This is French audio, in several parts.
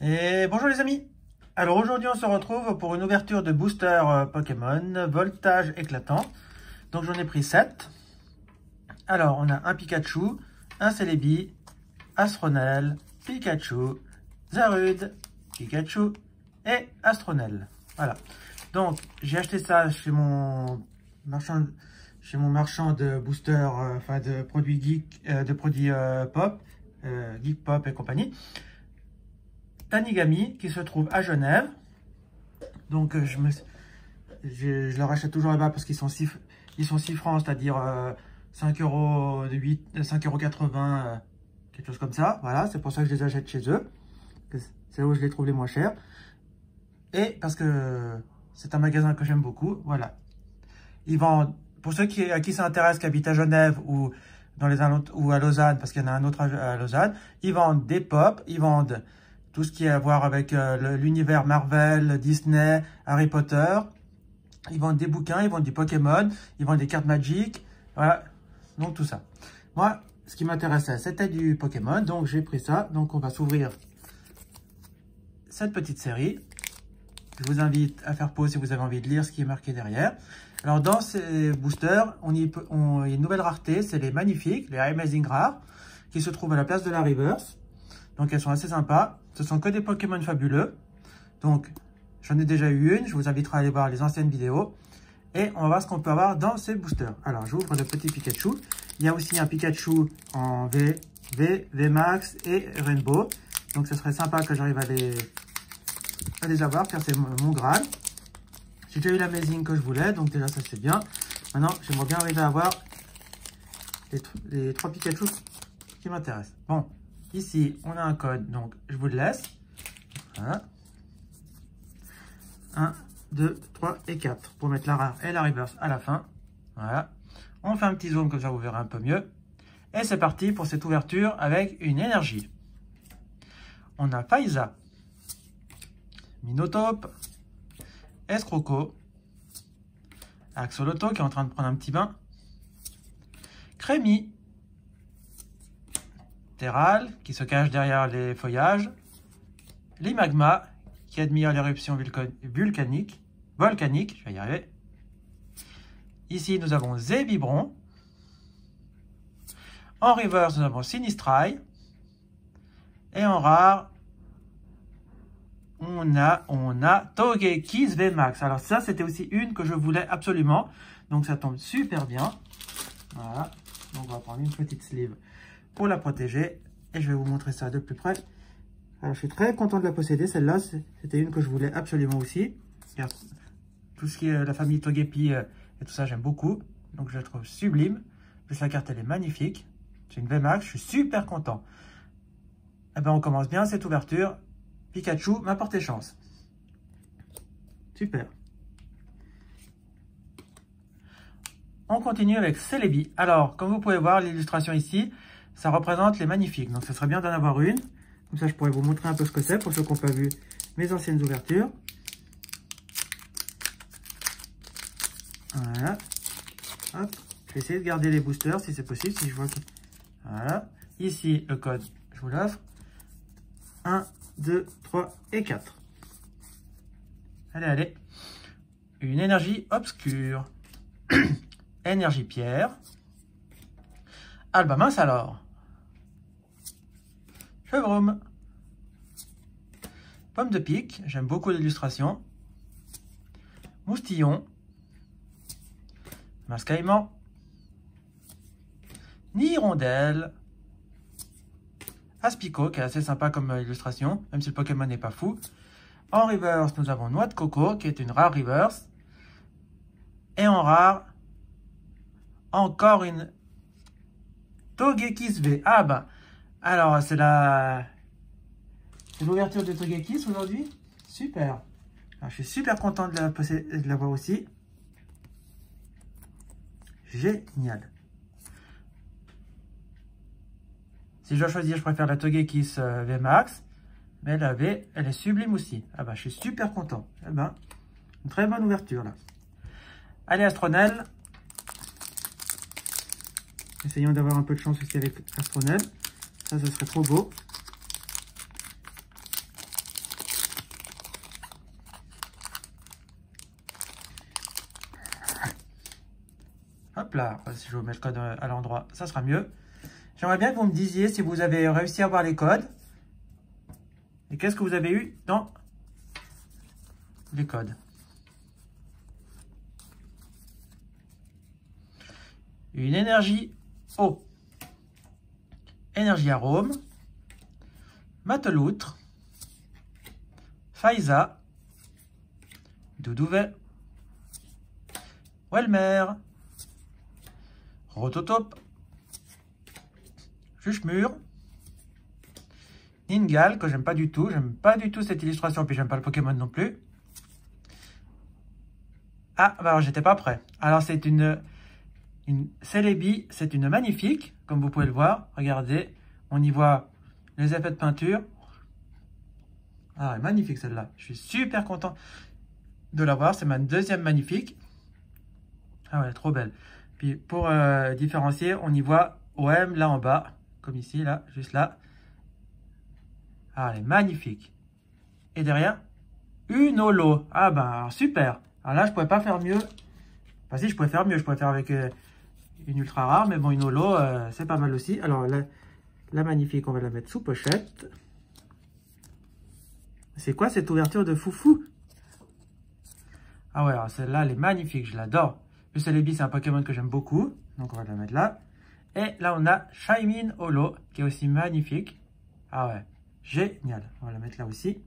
Et bonjour les amis. Alors aujourd'hui on se retrouve pour une ouverture de booster Pokémon voltage éclatant. Donc j'en ai pris 7. Alors on a un Pikachu, un Celebi, Astronel, Pikachu, Zarude, Pikachu et Astronel. Voilà. Donc j'ai acheté ça chez mon marchand de booster, enfin de produits geek, de produits pop, Geek Pop et compagnie. Tanigami qui se trouve à Genève. Donc je leur achète toujours là-bas parce qu'ils sont 6 francs, c'est-à-dire 5,80 €, quelque chose comme ça. Voilà, c'est pour ça que je les achète chez eux. C'est là où je les trouve les moins chers. Et parce que c'est un magasin que j'aime beaucoup. Voilà. Ils vendent, pour ceux à qui ça intéresse, qui habitent à Genève ou dans les ou à Lausanne, parce qu'il y en a un autre à Lausanne, ils vendent des pop, ils vendent tout ce qui a à voir avec l'univers Marvel, Disney, Harry Potter. Ils vendent des bouquins, ils vendent du Pokémon, ils vendent des cartes Magic. Voilà, donc tout ça. Moi, ce qui m'intéressait, c'était du Pokémon, donc j'ai pris ça. Donc on va s'ouvrir cette petite série. Je vous invite à faire pause si vous avez envie de lire ce qui est marqué derrière. Alors dans ces boosters, il y a une nouvelle rareté, c'est les magnifiques, les Amazing Rares, qui se trouvent à la place de la Reverse. Donc elles sont assez sympas. Ce sont que des Pokémon fabuleux. Donc j'en ai déjà eu une. Je vous inviterai à aller voir les anciennes vidéos. Et on va voir ce qu'on peut avoir dans ces boosters. Alors j'ouvre le petit Pikachu. Il y a aussi un Pikachu en V, Max et Rainbow. Donc ce serait sympa que j'arrive à les avoir car c'est mon Graal. J'ai déjà eu l'Amazing que je voulais. Donc déjà ça c'est bien. Maintenant j'aimerais bien arriver à avoir les 3 Pikachu qui m'intéressent. Bon. Ici, on a un code, donc je vous le laisse. Voilà. 1, 2, 3 et 4 pour mettre la rare et la reverse à la fin. Voilà. On fait un petit zoom comme ça, vous verrez un peu mieux. Et c'est parti pour cette ouverture avec une énergie. On a Faiza, Minotaur, Escroco, Axolotl qui est en train de prendre un petit bain, Crémi, Terral, qui se cache derrière les feuillages, Limagma, qui admire l'éruption volcanique, je vais y arriver. Ici, nous avons Zébibron. En reverse, nous avons Sinistrai. Et en rare, on a Togekiss VMAX. Alors ça, c'était aussi une que je voulais absolument. Donc ça tombe super bien. Voilà. Donc on va prendre une petite sleeve pour la protéger et je vais vous montrer ça de plus près. Alors je suis très content de la posséder, celle-là c'était une que je voulais absolument aussi, car tout ce qui est la famille Togepi et tout ça j'aime beaucoup, donc je la trouve sublime. Plus la carte elle est magnifique, c'est une VMAX, je suis super content. Et ben on commence bien cette ouverture. Pikachu m'a porté chance, super. On continue avec Celebi. Alors comme vous pouvez voir l'illustration ici, ça représente les magnifiques. Donc, ce serait bien d'en avoir une. Comme ça, je pourrais vous montrer un peu ce que c'est pour ceux qui n'ont pas vu mes anciennes ouvertures. Voilà. Hop. Je vais essayer de garder les boosters si c'est possible. Si je vois que... Voilà. Ici, le code, je vous l'offre. 1, 2, 3 et 4. Allez, allez. Une énergie obscure. Énergie pierre. Alba mince alors. Chevroom. Pomme de pique, j'aime beaucoup l'illustration. Moustillon. Mascaïman. Hirondelle. Aspico, qui est assez sympa comme illustration, même si le Pokémon n'est pas fou. En reverse, nous avons Noix de Coco, qui est une rare reverse. Et en rare, encore une Togekiss V. Ah bah, alors c'est l'ouverture de Togekiss aujourd'hui. Super. Alors, je suis super content de l'avoir aussi. Génial. Si je dois choisir, je préfère la Togekiss VMAX. Mais la V, elle est sublime aussi. Ah bah, je suis super content. Eh ben, une très bonne ouverture là. Allez, Astronel. Essayons d'avoir un peu de chance aussi avec Astronel. Ça serait trop beau. Hop là, si je vous mets le code à l'endroit, ça sera mieux. J'aimerais bien que vous me disiez si vous avez réussi à avoir les codes. Et qu'est-ce que vous avez eu dans les codes. Une énergie eau. Énergie arôme. Mateloutre. Faiza. Doudouvet. Welmer. Rototope. Juchemur. Ningal, que j'aime pas du tout. J'aime pas du tout cette illustration, puis j'aime pas le Pokémon non plus. Ah, bah alors j'étais pas prêt. Alors c'est une Celebi, c'est une magnifique, comme vous pouvez le voir. Regardez, on y voit les effets de peinture. Ah, elle est magnifique celle-là. Je suis super content de l'avoir. C'est ma deuxième magnifique. Ah ouais, trop belle. Puis pour différencier, on y voit OM là en bas, comme ici, là, juste là. Ah, elle est magnifique. Et derrière, une holo. Ah ben, super. Alors là, je pourrais pas faire mieux. Enfin si, je pourrais faire mieux. Je pourrais faire avec une ultra rare, mais bon, une holo, c'est pas mal aussi. Alors la magnifique, on va la mettre sous pochette. C'est quoi cette ouverture de foufou? Ah ouais, alors celle-là, elle est magnifique, je l'adore. Le Celebi, c'est un Pokémon que j'aime beaucoup, donc on va la mettre là. Et là, on a Shaymin Holo, qui est aussi magnifique. Ah ouais, génial. On va la mettre là aussi.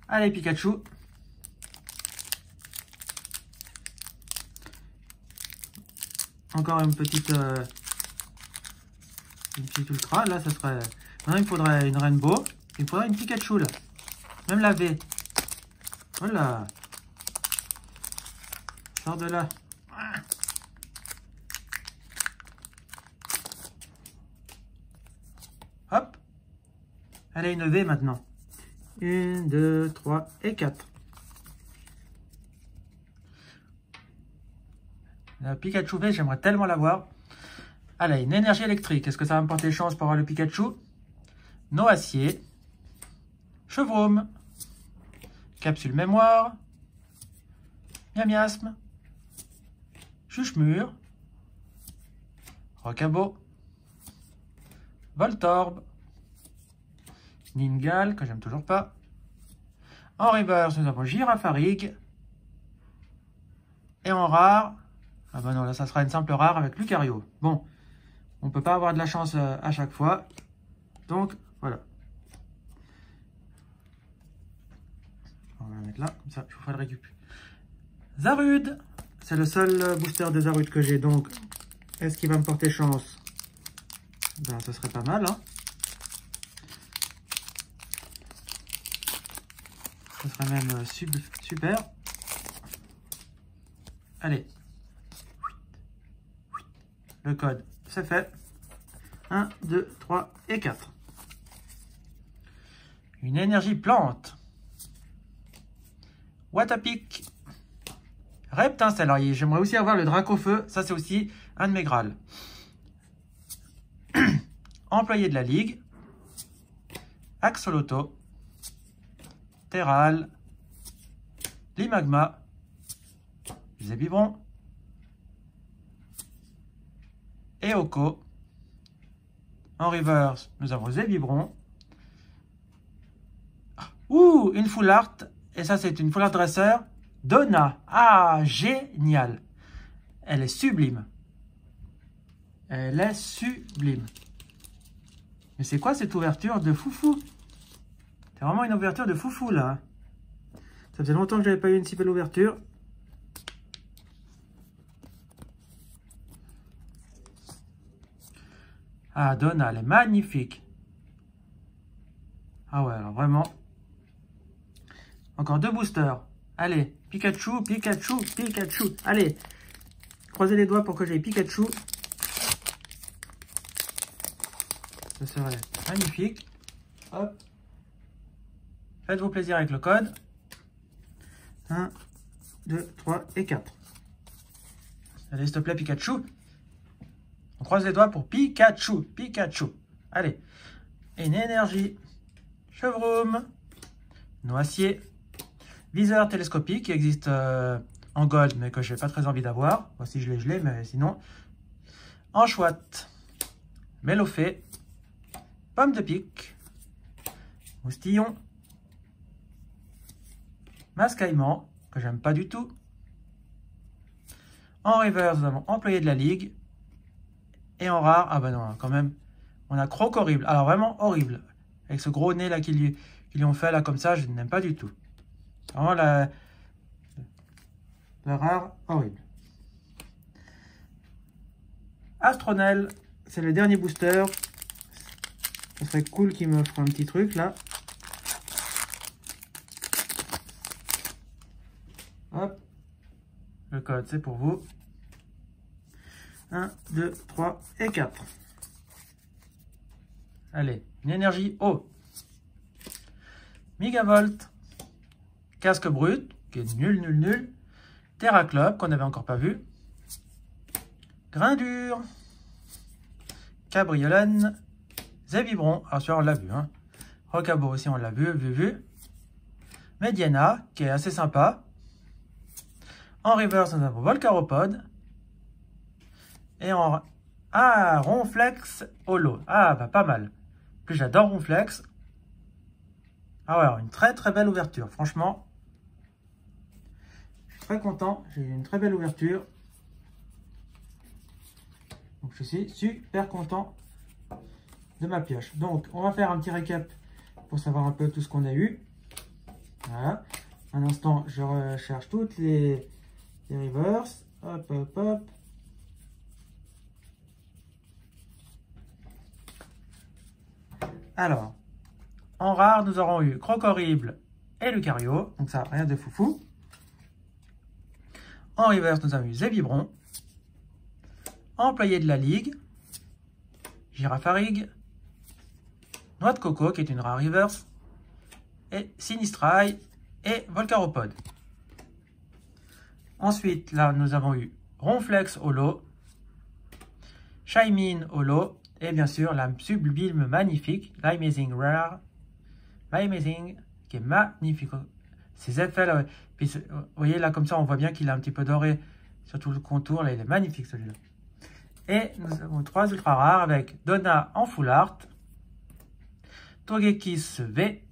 Allez, Pikachu. Encore une petite ultra. Là, ça serait... Maintenant, il me faudrait une Rainbow. Il me faudrait une Pikachu, là. Même la V. Voilà. Sors de là. Hop. Elle a une V maintenant. 1, 2, 3 et 4. La Pikachu V, j'aimerais tellement l'avoir. Elle a une énergie électrique. Est-ce que ça va me porter chance pour avoir le Pikachu? Noacier. Chevrome. Capsule mémoire. Miamiasme. Chuchemur. Rocabo. Voltorb. Ningal, que j'aime toujours pas. En reverse, nous avons Girafarig. Et en rare, ah ben non, là ça sera une simple rare avec Lucario. Bon, on peut pas avoir de la chance à chaque fois. Donc, voilà. On va la mettre là, comme ça, je vous ferai le récup. Zarude, c'est le seul booster de Zarude que j'ai, donc est-ce qu'il va me porter chance? Ben, ce serait pas mal, hein. Ce serait même super. Allez. Le code, c'est fait. 1, 2, 3 et 4. Une énergie plante. Watapic. Reptincelle. Alors, j'aimerais aussi avoir le Dracofeu. Ça, c'est aussi un de mes Graals. Employé de la Ligue. Axoloto. Terral. Limagma. Zébibron. Eoko. En reverse, nous avons Zébibron. Ouh, une full art. Et ça, c'est une full art dresseur. Donna. Ah, génial. Elle est sublime. Elle est sublime. Mais c'est quoi cette ouverture de foufou? C'est vraiment une ouverture de foufou, là. Ça faisait longtemps que j'avais pas eu une si belle ouverture. Ah, Donna, elle est magnifique. Ah ouais, alors vraiment. Encore 2 boosters. Allez, Pikachu, Pikachu, Pikachu. Allez, croisez les doigts pour que j'aie Pikachu. Ce serait magnifique. Hop. Faites-vous plaisir avec le code. 1, 2, 3 et 4. Allez, s'il te plaît, Pikachu. On croise les doigts pour Pikachu. Pikachu. Allez. Une énergie. Chevrome. Noacier. Viseur télescopique qui existe en en gold, mais que j'ai pas très envie d'avoir. Voici, je l'ai, mais sinon. Anchoite, Mélofée, Pomme de pique, Moustillon, Mascaillement, que j'aime pas du tout. En reverse, nous avons Employé de la Ligue. Et en rare, ah ben non, quand même, on a Croc horrible. Alors vraiment horrible. Avec ce gros nez là qu'ils lui ont fait là comme ça, je n'aime pas du tout. Vraiment la rare horrible. Astronel, c'est le dernier booster. Ça serait cool qu'il m'offre un petit truc là. Hop. Le code, c'est pour vous. 1, 2, 3 et 4. Allez, une énergie eau. Megavolt. Casque brut, qui est nul. Terra Club, qu'on n'avait encore pas vu. Grain dur. Cabriolène. Zébibron, alors celui-là on l'a vu. Hein. Rocabo aussi on l'a vu. Mediana, qui est assez sympa. En reverse, nous avons Volcaropod. Et en... Ah, Ronflex Holo. Ah, bah pas mal. En plus, j'adore Ronflex. Ah ouais, une très belle ouverture. Franchement, je suis très content. J'ai eu une très belle ouverture. Donc, je suis super content de ma pioche. Donc, on va faire un petit récap pour savoir un peu tout ce qu'on a eu. Voilà. Un instant, je recherche toutes les reverse. Hop. Alors, en rare, nous aurons eu Croc horrible et Lucario. Donc ça, rien de foufou. En reverse, nous avons eu Zébibron. Employé de la Ligue. Girafarig. Noix de Coco, qui est une rare reverse. Et Sinistrai et Volcaropod. Ensuite, là, nous avons eu Ronflex Holo. Shaymin Holo. Et bien sûr, la sublime magnifique, l'Amazing Rare. L'Amazing, qui est magnifique. Ces effets là, puis, vous voyez là, comme ça, on voit bien qu'il est un petit peu doré sur tout le contour. Là, il est magnifique celui-là. Et nous avons 3 ultra rares avec Donna en full art, Togekiss V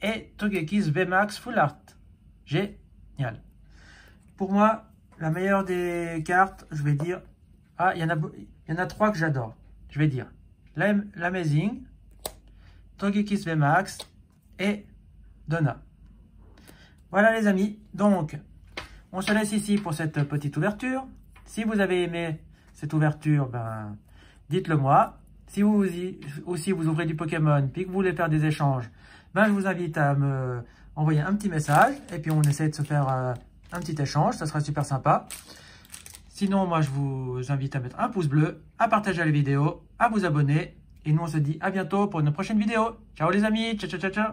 et Togekiss V Max full art. Génial. Pour moi, la meilleure des cartes, je vais dire... Ah, il y en a 3 que j'adore. Je vais dire l'Amazing, Togekiss VMAX et Donna. Voilà les amis, donc on se laisse ici pour cette petite ouverture. Si vous avez aimé cette ouverture, ben, dites-le moi. Si vous aussi vous ouvrez du Pokémon puis que vous voulez faire des échanges, ben, je vous invite à me envoyer un petit message et puis on essaie de se faire un petit échange, ça sera super sympa. Sinon, moi, je vous invite à mettre un pouce bleu, à partager la vidéo, à vous abonner. Et nous, on se dit à bientôt pour une prochaine vidéo. Ciao les amis, ciao.